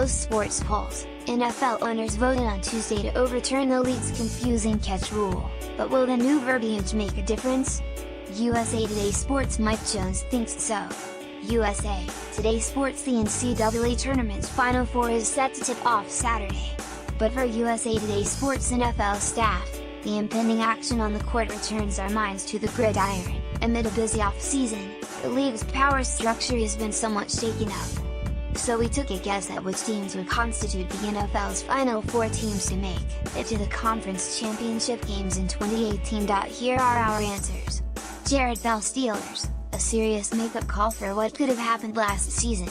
Post Sports polls, NFL owners voted on Tuesday to overturn the league's confusing catch rule, but will the new verbiage make a difference? USA Today Sports' Mike Jones thinks so. USA Today Sports: the NCAA Tournament's Final Four is set to tip off Saturday. But for USA Today Sports' NFL staff, the impending action on the court returns our minds to the gridiron. Amid a busy off-season, the league's power structure has been somewhat shaken up. So we took a guess at which teams would constitute the NFL's Final Four teams to make it to the conference championship games in 2018. Here are our answers. Jared Bell: Steelers, a serious makeup call for what could have happened last season.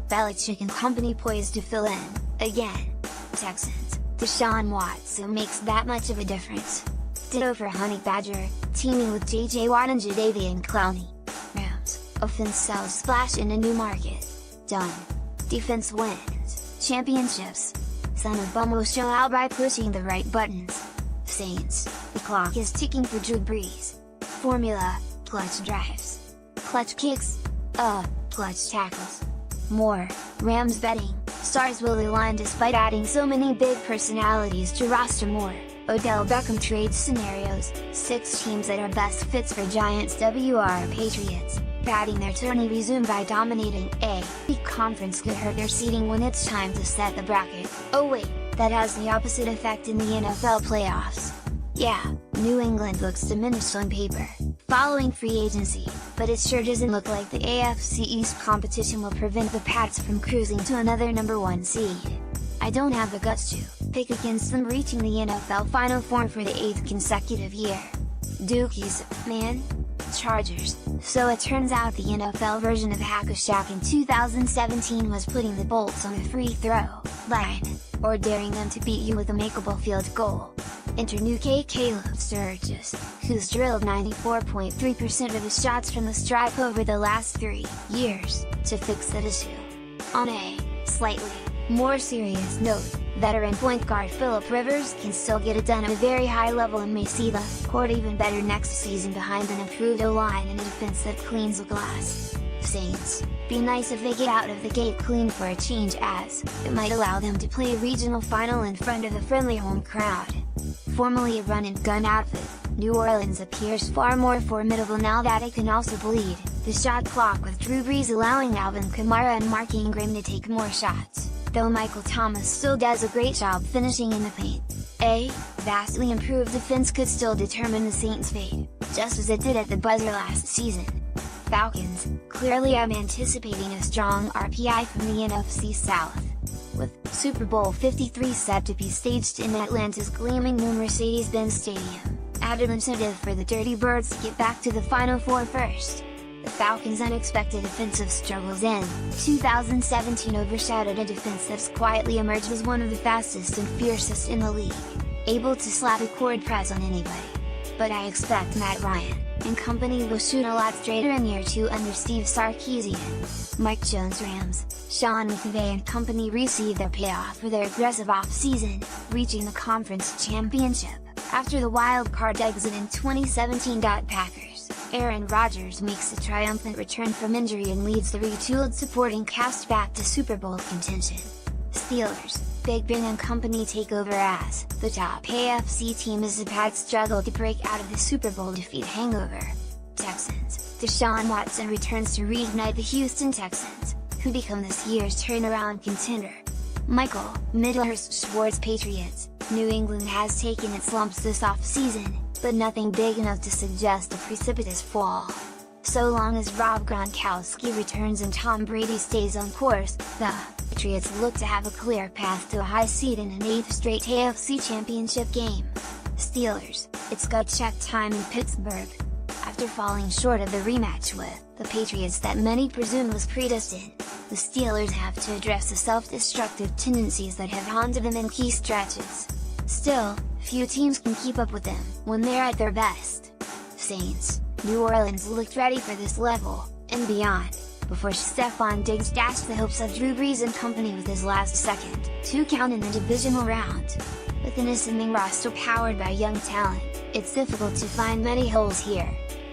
Belichick and company poised to fill in, again. Texans, Deshaun Watson makes that much of a difference. Ditto for Honey Badger, teaming with JJ Watt and Jadeveon Clowney. Rams, offense sells splash in a new market. Done. Defense wins championships. Son of Bum will show out by pushing the right buttons. Saints, the clock is ticking for Drew Brees. Formula, clutch drives. Clutch kicks. Clutch tackles. More, Rams betting, stars will align despite adding so many big personalities to roster. More, Odell Beckham trade scenarios, 6 teams that are best fits for Giants WR Patriots, padding their tourney resume by dominating the conference could hurt their seeding when it's time to set the bracket. Oh wait, that has the opposite effect in the NFL playoffs. Yeah, New England looks diminished on paper, following free agency, but it sure doesn't look like the AFC East competition will prevent the Pats from cruising to another number 1 seed. I don't have the guts to pick against them reaching the NFL Final Four for the 8th consecutive year. Dookies, man. Chargers. So it turns out the NFL version of Hack-a-Shaq in 2017 was putting the Bolts on a free throw line, or daring them to beat you with a makeable field goal. Enter new Caleb Sturgis, who's drilled 94.3% of his shots from the stripe over the last 3 years, to fix that issue. On a slightly more serious note, veteran point guard Phillip Rivers can still get it done at a very high level and may see the court even better next season behind an improved O-line and a defense that cleans the glass. Saints, be nice if they get out of the gate clean for a change, as it might allow them to play a regional final in front of a friendly home crowd. Formerly a run-and-gun outfit, New Orleans appears far more formidable now that it can also bleed the shot clock, with Drew Brees allowing Alvin Kamara and Mark Ingram to take more shots, though Michael Thomas still does a great job finishing in the paint. A vastly improved defense could still determine the Saints' fate, just as it did at the buzzer last season. Falcons, clearly I'm anticipating a strong RPI from the NFC South. With Super Bowl 53 set to be staged in Atlanta's gleaming new Mercedes-Benz Stadium, added incentive for the Dirty Birds to get back to the Final Four first. The Falcons' unexpected offensive struggles in 2017 overshadowed a defense that's quietly emerged as one of the fastest and fiercest in the league, able to slap a cord press on anybody. But I expect Matt Ryan and company will shoot a lot straighter in year 2 under Steve Sarkisian. Mike Jones: Rams, Sean McVay and company receive their payoff for their aggressive off-season, reaching the conference championship, after the wild card exit in 2017. Packers, Aaron Rodgers makes a triumphant return from injury and leads the retooled supporting cast back to Super Bowl contention. Steelers, Big Ben and company take over as the top AFC team as the Pats struggle to break out of the Super Bowl defeat hangover. Texans, Deshaun Watson returns to reignite the Houston Texans, who become this year's turnaround contender. Michael Middlehurst Schwartz Patriots, New England has taken its lumps this off-season, but nothing big enough to suggest a precipitous fall. So long as Rob Gronkowski returns and Tom Brady stays on course, the Patriots look to have a clear path to a high seed in an 8th straight AFC Championship game. Steelers, it's gut check time in Pittsburgh. After falling short of the rematch with the Patriots that many presumed was predestined, the Steelers have to address the self-destructive tendencies that have haunted them in key stretches. Still, few teams can keep up with them when they're at their best. Saints, New Orleans looked ready for this level, and beyond, before Stefon Diggs dashed the hopes of Drew Brees and company with his last-second 2 count in the divisional round. With an assuming roster powered by young talent, it's difficult to find many holes here.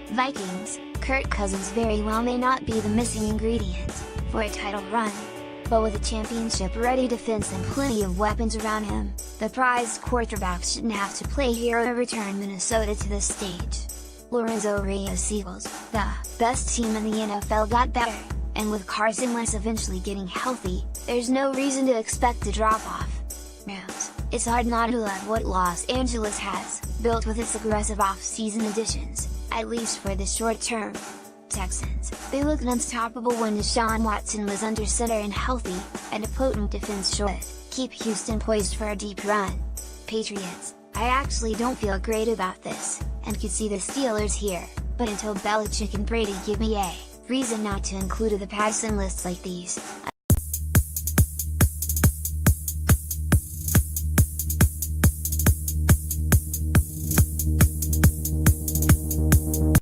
Vikings, Kirk Cousins very well may not be the missing ingredient for a title run. But with a championship-ready defense and plenty of weapons around him, the prized quarterback shouldn't have to play hero to return Minnesota to the stage. Lorenzo Reyes Eagles, the best team in the NFL, got better, and with Carson Wentz eventually getting healthy, there's no reason to expect a drop-off. Rams, it's hard not to love what Los Angeles has built with its aggressive off-season additions, at least for the short term. Texans, they looked unstoppable when Deshaun Watson was under center and healthy, and a potent defense should keep Houston poised for a deep run. Patriots, I actually don't feel great about this, and could see the Steelers here, but until Belichick and Brady give me a reason not to include the passing lists like these,